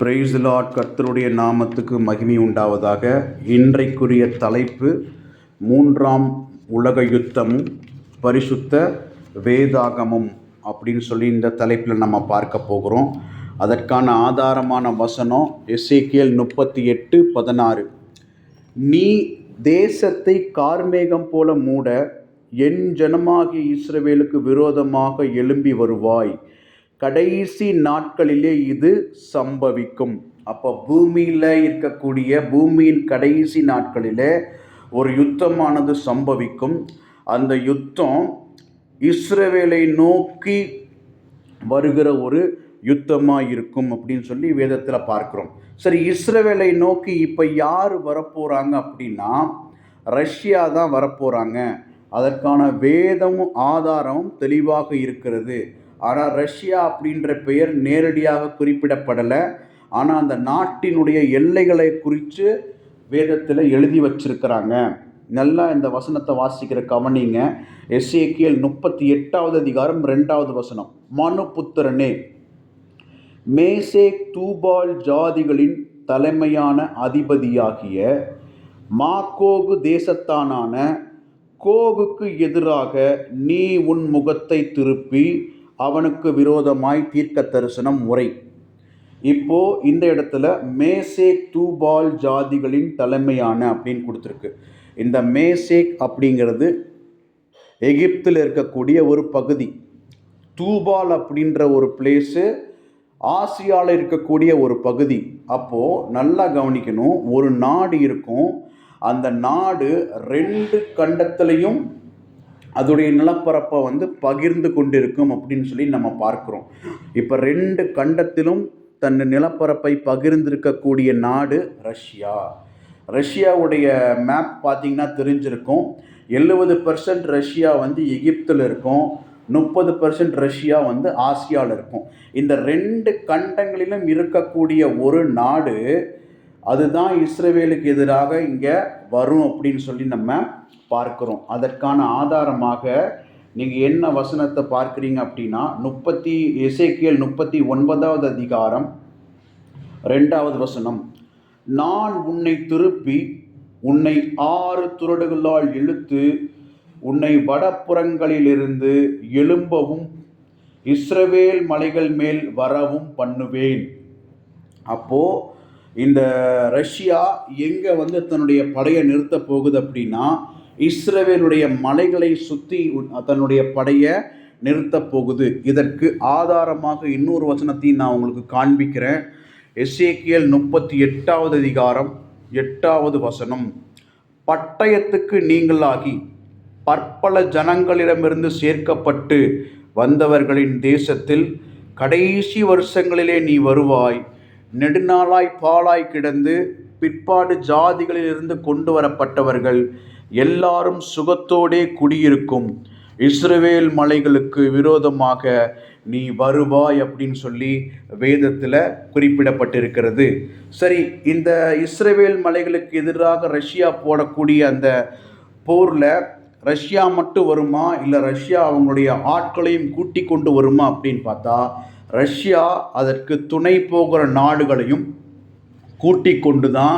Price Lord. கர்த்தருடைய நாமத்துக்கு மகிமை உண்டாவதாக. இன்றைக்குரிய தலைப்பு மூன்றாம் உலக யுத்தமும் பரிசுத்த வேதாகமும் அப்படின்னு சொல்லி இந்த தலைப்பில் நம்ம பார்க்க போகிறோம். அதற்கான ஆதாரமான வசனம் எசேக்கியேல் 38:16. நீ தேசத்தை கார்மேகம் போல மூட என் ஜனமாகிய இஸ்ரவேலுக்கு விரோதமாக எழும்பி வருவாய். கடைசி நாட்களிலே இது சம்பவிக்கும். அப்போ பூமியில் இருக்கக்கூடிய பூமியின் கடைசி நாட்களிலே ஒரு யுத்தமானது சம்பவிக்கும். அந்த யுத்தம் இஸ்ரவேலை நோக்கி வருகிற ஒரு யுத்தமாக இருக்கும் அப்படின்னு சொல்லி வேதத்தில் பார்க்குறோம். சரி, இஸ்ரவேலை நோக்கி இப்போ யார் வரப்போகிறாங்க அப்படின்னா ரஷ்யா தான் வரப்போகிறாங்க. அதற்கான வேதமும் ஆதாரமும் தெளிவாக இருக்கிறது. ஆனால் ரஷ்யா அப்படின்ற பெயர் நேரடியாக குறிப்பிடப்படலை. ஆனால் அந்த நாட்டினுடைய எல்லைகளை குறித்து வேதத்தில் எழுதி வச்சிருக்கிறாங்க. நல்லா இந்த வசனத்தை வாசிக்கிற கவனிங்க. எசேக்கியேல் 38:2 மனு புத்திரனே, மேசேக் தூபால் ஜாதிகளின் தலைமையான அதிபதியாகிய மாகோகு தேசத்தானான கோகுக்கு எதிராக நீ உன் முகத்தை திருப்பி அவனுக்கு விரோதமாய் தீர்க்க தரிசனம் முறை. இப்போ இந்த இடத்துல மேசேக் தூபால் ஜாதிகளின் தலைமையான அப்படின்னு கொடுத்துருக்கு. இந்த மேசேக் அப்படிங்கிறது எகிப்தில் இருக்கக்கூடிய ஒரு பகுதி. தூபால் அப்படின்ற ஒரு பிளேஸு ஆசியாவில் இருக்கக்கூடிய ஒரு பகுதி. அப்போது நல்லா கவனிக்கணும், ஒரு நாடு இருக்கும். அந்த நாடு 2 கண்டத்திலையும் அதோடைய நிலப்பரப்பை பகிர்ந்து கொண்டிருக்கும் அப்படின்னு சொல்லி நம்ம பார்க்குறோம். இப்போ 2 கண்டத்திலும் தன் நிலப்பரப்பை பகிர்ந்திருக்கக்கூடிய நாடு ரஷ்யா. ரஷ்யாவுடைய மேப் பார்த்திங்கன்னா தெரிஞ்சிருக்கும். 70% ரஷ்யா எகிப்தில் இருக்கும், 30% ரஷ்யா ஆசியாவில் இருக்கும். இந்த 2 கண்டங்களிலும் இருக்கக்கூடிய ஒரு நாடு அதுதான் இஸ்ரவேலுக்கு எதிராக இங்கே வரும் அப்படின்னு சொல்லி நம்ம பார்க்குறோம். அதற்கான ஆதாரமாக நீங்கள் என்ன வசனத்தை பார்க்குறீங்க அப்படின்னா எசேக்கியேல் 39:2 நான் உன்னை திருப்பி உன்னை 6 துறடுகளால் இழுத்து உன்னை வடப்புறங்களிலிருந்து எழும்பவும் இஸ்ரவேல் மலைகள் மேல் வரவும் பண்ணுவேன். அப்போது இந்த ரஷ்யா எங்கே தன்னுடைய படையை நிறுத்த போகுது அப்படின்னா இஸ்ரவேலுடைய மலைகளை சுற்றி தன்னுடைய படையை நிறுத்த போகுது. இதற்கு ஆதாரமாக இன்னொரு வசனத்தையும் நான் உங்களுக்கு காண்பிக்கிறேன். எசேக்கியேல் 38:8 பட்டயத்துக்கு நீங்களாகி பற்பல ஜனங்களிடமிருந்து சேர்க்கப்பட்டு வந்தவர்களின் தேசத்தில் கடைசி வருஷங்களிலே நீ வருவாய். நெடுநாளாய் பாழாய் கிடந்து பிற்பாடு ஜாதிகளிலிருந்து கொண்டு வரப்பட்டவர்கள் எல்லாரும் சுகத்தோடே குடியிருக்கும் இஸ்ரவேல் மலைகளுக்கு விரோதமாக நீ வருவாய் அப்படின்னு சொல்லி வேதத்தில் குறிப்பிடப்பட்டிருக்கிறது. சரி, இந்த இஸ்ரவேல் மலைகளுக்கு எதிராக ரஷ்யா போடக்கூடிய அந்த போரில் ரஷ்யா மட்டும் வருமா, இல்லை ரஷ்யா அவங்களுடைய ஆட்களையும் கூட்டி கொண்டு வருமா அப்படின்னு பார்த்தா ரஷ்யா அதற்கு துணை போகிற நாடுகளையும் கூட்டி கொண்டு தான்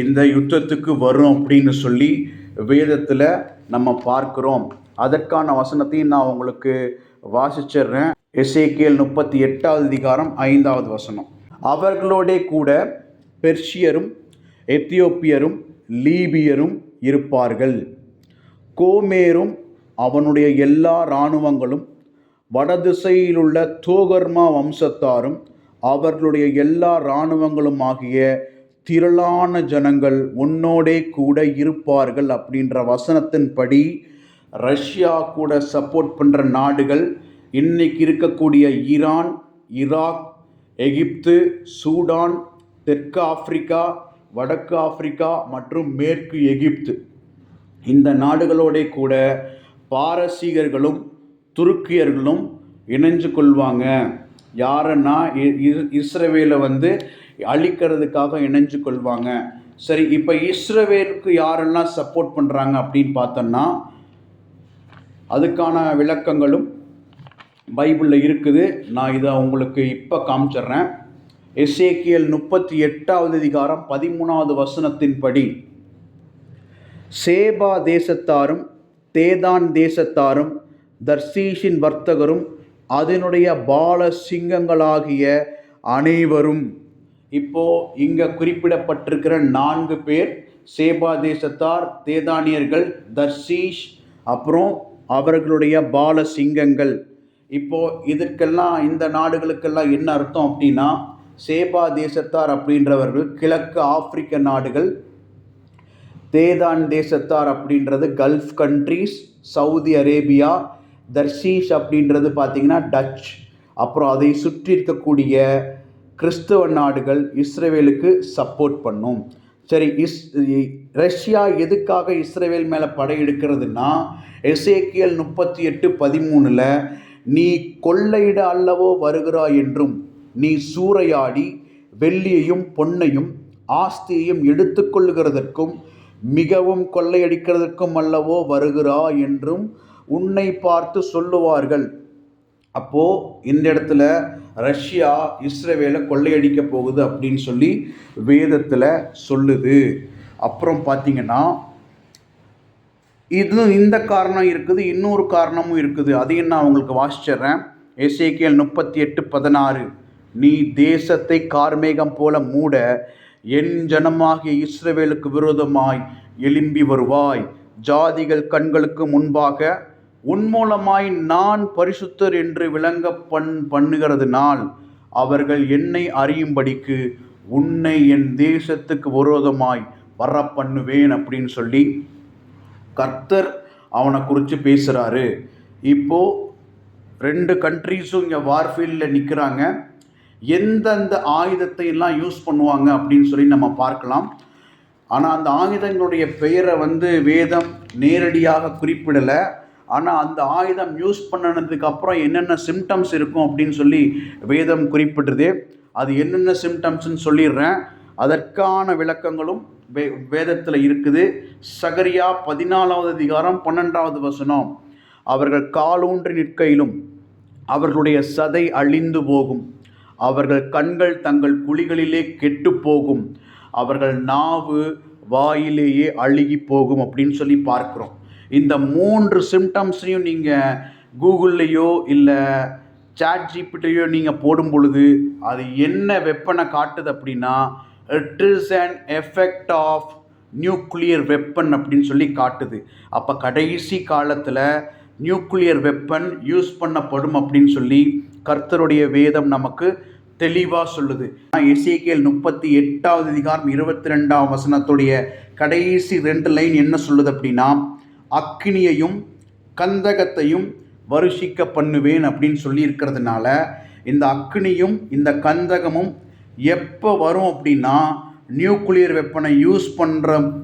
இந்த யுத்தத்துக்கு வரும் அப்படின்னு சொல்லி வேதத்தில் நம்ம பார்க்குறோம். அதற்கான வசனத்தையும் நான் உங்களுக்கு வாசிச்சிடுறேன். எசேக்கியேல் 38:5 அவர்களோட கூட பெர்ஷியரும் எத்தியோப்பியரும் லீபியரும் இருப்பார்கள். கோமேரும் அவனுடைய எல்லா இராணுவங்களும் வடதிசையிலுள்ள தோகர்மா வம்சத்தாரும் அவர்களுடைய எல்லா இராணுவங்களும் ஆகிய திரளான ஜனங்கள் உன்னோடே கூட இருப்பார்கள் அப்படின்ற வசனத்தின்படி ரஷ்யா கூட சப்போர்ட் பண்ணுற நாடுகள் இன்னைக்கு இருக்கக்கூடிய ஈரான், ஈராக், எகிப்து, சூடான், தெற்கு ஆப்பிரிக்கா, வடக்கு ஆப்பிரிக்கா மற்றும் மேற்கு எகிப்து, இந்த நாடுகளோட கூட பாரசீகர்களும் துருக்கியர்களும் இணைஞ்சு கொள்வாங்க. யாருன்னா இஸ்ரவேலை அழிக்கிறதுக்காக இணைஞ்சு கொள்வாங்க. சரி, இப்போ இஸ்ரவேலுக்கு யாரெல்லாம் சப்போர்ட் பண்ணுறாங்க அப்படின்னு பார்த்தோன்னா அதுக்கான விளக்கங்களும் பைபிளில் இருக்குது. நான் இதை உங்களுக்கு இப்போ காமிச்சிட்றேன். எசேக்கியேல் 38வது அதிகாரம் 13வது வசனத்தின்படி, சேபா தேசத்தாரும் தேதான் தேசத்தாரும் தர்சீஷின் வர்த்தகரும் அதனுடைய பால சிங்கங்களாகிய அனைவரும். இப்போ இங்க குறிப்பிடப்பட்டிருக்கிற 4 பேர் சேபா தேசத்தார், தேதானியர்கள், தர்சீஷ், அப்புறம் அவர்களுடைய பால சிங்கங்கள். இப்போ இதற்கெல்லாம், இந்த நாடுகளுக்கெல்லாம் என்ன அர்த்தம் அப்படின்னா, சேபா தேசத்தார் அப்படின்றவர்கள் கிழக்கு ஆப்பிரிக்க நாடுகள், தேதான் தேசத்தார் அப்படின்றது gulf countries, Saudi Arabia, Tarshish அப்படின்றது பார்த்திங்கன்னா டச், அப்புறம் அதை சுற்றி இருக்கக்கூடிய கிறிஸ்தவ நாடுகள் இஸ்ரேவேலுக்கு சப்போர்ட் பண்ணும். சரி, ரஷ்யா எதுக்காக இஸ்ரேவேல் மேலே படையெடுக்கிறதுனா, எசேக்கியேல் 38:13 நீ கொள்ளையிட அல்லவோ வருகிறாய் என்றும், நீ சூறையாடி வெள்ளியையும் பொன்னையும் ஆஸ்தியையும் எடுத்துக்கொள்ளுகிறதற்கும் மிகவும் கொள்ளையடிக்கிறதற்கும் அல்லவோ வருகிறாய் என்றும் உன்னை பார்த்து சொல்லுவார்கள். அப்போது இந்த இடத்துல ரஷ்யா இஸ்ரேவேலை கொள்ளையடிக்க போகுது அப்படின்னு சொல்லி வேதத்தில் சொல்லுது. அப்புறம் பார்த்திங்கன்னா இந்த காரணம் இருக்குது, இன்னொரு காரணமும் இருக்குது. அதையும் நான் உங்களுக்கு வாசிச்சிட்றேன். எசேக்கியேல் 38:16 நீ தேசத்தை கார்மேகம் போல மூட என் ஜனமாகிய இஸ்ரவேலுக்கு விரோதமாய் எழும்பி வருவாய். ஜாதிகள் கண்களுக்கு முன்பாக உன் மூலமாய் நான் பரிசுத்தர் என்று விளங்க பண்ணுகிறதுனால் அவர்கள் என்னை அறியும்படிக்கு உன்னை என் தேசத்துக்கு விரோதமாய் வர பண்ணுவேன் அப்படின்னு சொல்லி கர்த்தர் அவனை குறித்து பேசுகிறாரு. இப்போது 2 கண்ட்ரீஸும் இங்கே வார்ஃபீல்டில் நிற்கிறாங்க. எந்தெந்த ஆயுதத்தை எல்லாம் யூஸ் பண்ணுவாங்க அப்படின்னு சொல்லி நம்ம பார்க்கலாம். ஆனால் அந்த ஆயுதங்களுடைய பெயரை வேதம் நேரடியாக குறிப்பிடலை. ஆனால் அந்த ஆயுதம் யூஸ் பண்ணினதுக்கு அப்புறம் என்னென்ன சிம்டம்ஸ் இருக்கும் அப்படின்னு சொல்லி வேதம் குறிப்பிடுது. அது என்னென்ன சிம்டம்ஸ்ன்னு சொல்லிடுறேன். அதற்கான விளக்கங்களும் வேதத்தில் இருக்குது. சகரியா 14வது அதிகாரம் 12வது வசனம், அவர்கள் காலூன்றி நிற்கையிலும் அவர்களுடைய சதை அழிந்து போகும், அவர்கள் கண்கள் தங்கள் குழிகளிலே கெட்டு போகும், அவர்கள் நாவு வாயிலேயே அழுகி போகும் அப்படின்னு சொல்லி பார்க்குறோம். இந்த 3 சிம்டம்ஸையும் நீங்கள் கூகுள்லேயோ இல்லை சாட்ஜிபிட்டியோ நீங்கள் போடும் பொழுது அது என்ன வெப்பனை காட்டுது அப்படின்னா, it is an effect of nuclear weapon அப்படின்னு சொல்லி காட்டுது. அப்போ கடைசி காலத்தில் நியூக்ளியர் வெப்பன் யூஸ் பண்ணப்படும் அப்படின்னு சொல்லி கர்த்தருடைய வேதம் நமக்கு தெளிவாக சொல்லுது. எசேக்கியேல் 38வது அதிகாரம் 22ஆம் வசனத்துடைய கடைசி 2 லைன் என்ன சொல்லுது அப்படின்னா, அக்கினியையும் கந்தகத்தையும் வருஷிக்க பண்ணுவேன் அப்படின்னு சொல்லி இருக்கிறதுனால, இந்த அக்கினியும் இந்த கந்தகமும் எப்போ வரும் அப்படின்னா, நியூக்ளியர் வெப்பனை யூஸ்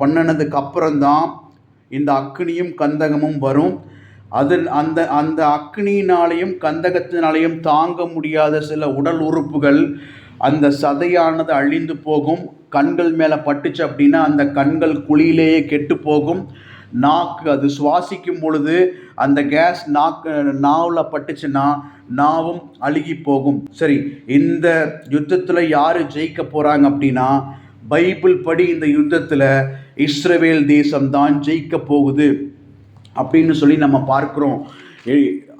பண்ணினதுக்கு அப்புறம்தான் இந்த அக்கினியும் கந்தகமும் வரும். அந்த அக்னியினாலையும் கந்தகத்தினாலையும் தாங்க முடியாத சில உடல் உறுப்புகள், அந்த சதையானது அழிந்து போகும். கண்கள் மேலே பட்டுச்சு அப்படின்னா அந்த கண்கள் குழியிலேயே கெட்டு போகும். நாக்கு, அது சுவாசிக்கும் பொழுது அந்த கேஸ் நாவில் பட்டுச்சுன்னா நாவும் அழுகி போகும். சரி, இந்த யுத்தத்தில் யார் ஜெயிக்க போகிறாங்க அப்படின்னா, பைபிள் படி இந்த யுத்தத்தில் இஸ்ரவேல் தேசம்தான் ஜெயிக்க போகுது அப்படின்னு சொல்லி நம்ம பார்க்குறோம்.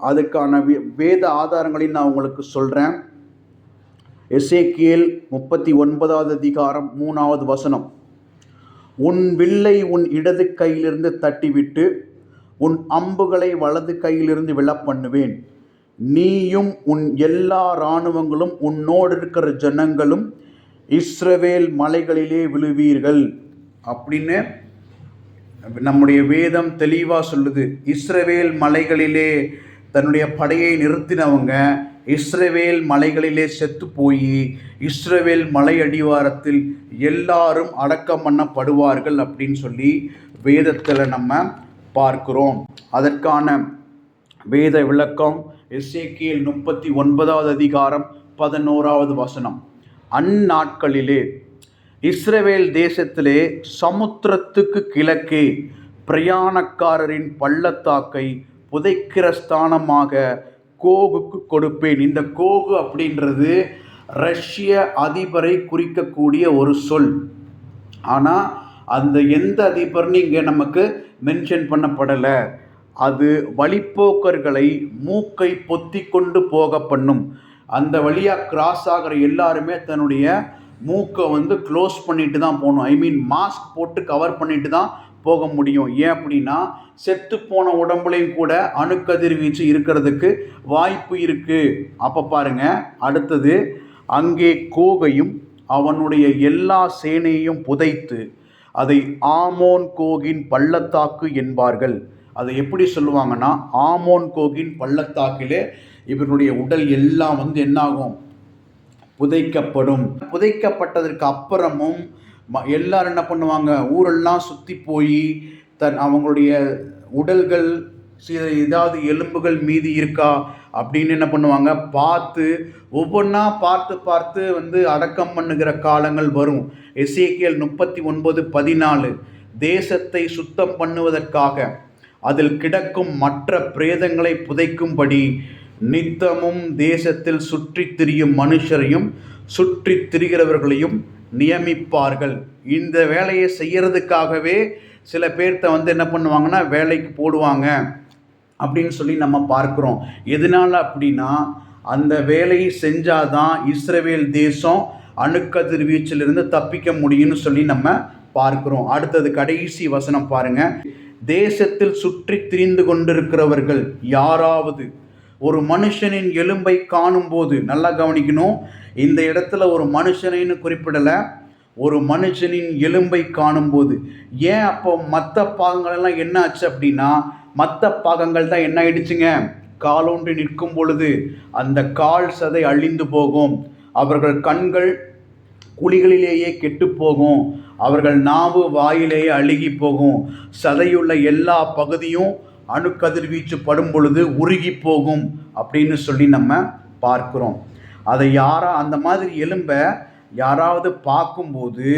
அதுக்கான வேத ஆதாரங்களையும் நான் உங்களுக்கு சொல்கிறேன். எசேக்கியேல் 39வது அதிகாரம் 3வது வசனம், உன் வில்லை உன் இடது கையிலிருந்து தட்டிவிட்டு உன் அம்புகளை வலது கையிலிருந்து விழப்பண்ணுவேன். நீயும் உன் எல்லா இராணுவங்களும் உன்னோடு இருக்கிற ஜனங்களும் இஸ்ரவேல் மலைகளிலே விழுவீர்கள் அப்படின்னு நம்முடைய வேதம் தெளிவாக சொல்லுது. இஸ்ரவேல் மலைகளிலே தன்னுடைய படையை நிறுத்தினவங்க இஸ்ரவேல் மலைகளிலே செத்து போய் இஸ்ரவேல் மலை அடிவாரத்தில் எல்லாரும் அடக்கம் பண்ணப்படுவார்கள் அப்படின்னு சொல்லி வேதத்தில் நம்ம பார்க்கிறோம். அதற்கான வேத விளக்கம் எசேக்கியேல் 39வது அதிகாரம் 11வது வசனம், அந்நாட்களிலே இஸ்ரவேல் தேசத்திலே சமுத்திரத்துக்கு கிழக்கே பிரயாணக்காரரின் பள்ளத்தாக்கை புதைக்கிற ஸ்தானமாக கோகுக்கு கொடுப்பேன். இந்த கோகு அப்படின்றது ரஷ்ய அதிபரை குறிக்கக்கூடிய ஒரு சொல். ஆனால் அந்த எந்த அதிபர்னு இங்கே நமக்கு மென்ஷன் பண்ணப்படலை. அது வழிப்போக்கர்களை மூக்கை பொத்தி கொண்டு போக பண்ணும். அந்த வழியாக கிராஸ் ஆகிற எல்லாருமே தன்னுடைய மூக்கை க்ளோஸ் பண்ணிட்டு தான் போகணும். ஐ மீன் மாஸ்க் போட்டு கவர் பண்ணிட்டு தான் போக முடியும். ஏன் அப்படின்னா செத்து போன உடம்புலையும் கூட அணுக்கதிர்வீச்சு இருக்கிறதுக்கு வாய்ப்பு இருக்குது. அப்போ பாருங்க, அடுத்தது, அங்கே கோகையும் அவனுடைய எல்லா சேனையையும் புதைத்து அதை ஆமோன் கோகின் பள்ளத்தாக்கு என்பார்கள். அதை எப்படி சொல்லுவாங்கன்னா, ஆமோன் கோகின் பள்ளத்தாக்கிலே இவருடைய உடல் எல்லாம் என்னாகும், புதைக்கப்படும். புதைக்கப்பட்டதற்கு அப்புறமும் எல்லாரும் என்ன பண்ணுவாங்க, ஊரெல்லாம் சுற்றி போய் அவங்களுடைய உடல்கள் ஏதாவது எலும்புகள் மீதி இருக்கா அப்படின்னு என்ன பண்ணுவாங்க பார்த்து, ஒவ்வொன்றா பார்த்து அடக்கம் பண்ணுகிற காலங்கள் வரும். எசேக்கியேல் 39:14 தேசத்தை சுத்தம் பண்ணுவதற்காக அதில் கிடக்கும் மற்ற பிரேதங்களை புதைக்கும்படி நித்தமும் தேசத்தில் சுற்றித் திரியும் மனுஷரையும் சுற்றித் திரிகிறவர்களையும் நியமிப்பார்கள். இந்த வேலையை செய்யறதுக்காகவே சில பேர்த்த என்ன பண்ணுவாங்கன்னா வேலைக்கு போடுவாங்க அப்படின்னு சொல்லி நம்ம பார்க்குறோம். எதனால அப்படின்னா, அந்த வேலையை செஞ்சாதான் இஸ்ரவேல் தேசம் அணுக்கதிர்வீச்சிலிருந்து தப்பிக்க முடியும்னு சொல்லி நம்ம பார்க்குறோம். அடுத்தது கடைசி வசனம் பாருங்க. தேசத்தில் சுற்றி திரிந்து கொண்டிருக்கிறவர்கள் யாராவது ஒரு மனுஷனின் எலும்பை காணும்போது, நல்லா கவனிக்கணும், இந்த இடத்துல ஒரு மனுஷனைன்னு குறிப்பிடலை, ஒரு மனுஷனின் எலும்பை காணும்போது. ஏன் அப்போ மற்ற பாகங்களெல்லாம் என்ன ஆச்சு அப்படின்னா, மற்ற பாகங்கள் தான் என்ன ஆயிடுச்சுங்க, காலூன்றி நிற்கும் பொழுது அந்த கால் சதை அழிந்து போகும், அவர்கள் கண்கள் குழிகளிலேயே கெட்டு போகும், அவர்கள் நாவு வாயிலேயே அழுகி போகும், சதையுள்ள எல்லா பகுதியும் அணுக்கதிர்வீச்சு படும் பொழுது உருகி போகும் அப்படின்னு சொல்லி நம்ம பார்க்குறோம். அதை அந்த மாதிரி எலும்பை யாராவது பார்க்கும்போது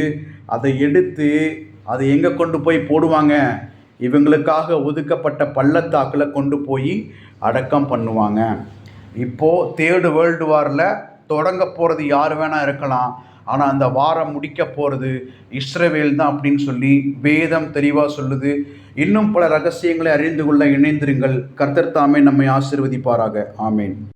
அதை எடுத்து அதை எங்கே கொண்டு போய் போடுவாங்க, இவங்களுக்காக ஒதுக்கப்பட்ட பள்ளத்தாக்கில் கொண்டு போய் அடக்கம் பண்ணுவாங்க. இப்போது 3rd வேர்ல்டு வாரில் தொடங்க போகிறது யார் வேணால் இருக்கலாம், ஆனால் அந்த வாரம் முடிக்க போகிறது இஸ்ரவேல் தான் அப்படின்னு சொல்லி வேதம் தெளிவாக சொல்லுது. இன்னும் பல ரகசியங்களை அறிந்து கொள்ள இணைந்திருங்கள். கர்த்தர் தாமே நம்மை ஆசீர்வதிப்பாராக. ஆமேன்.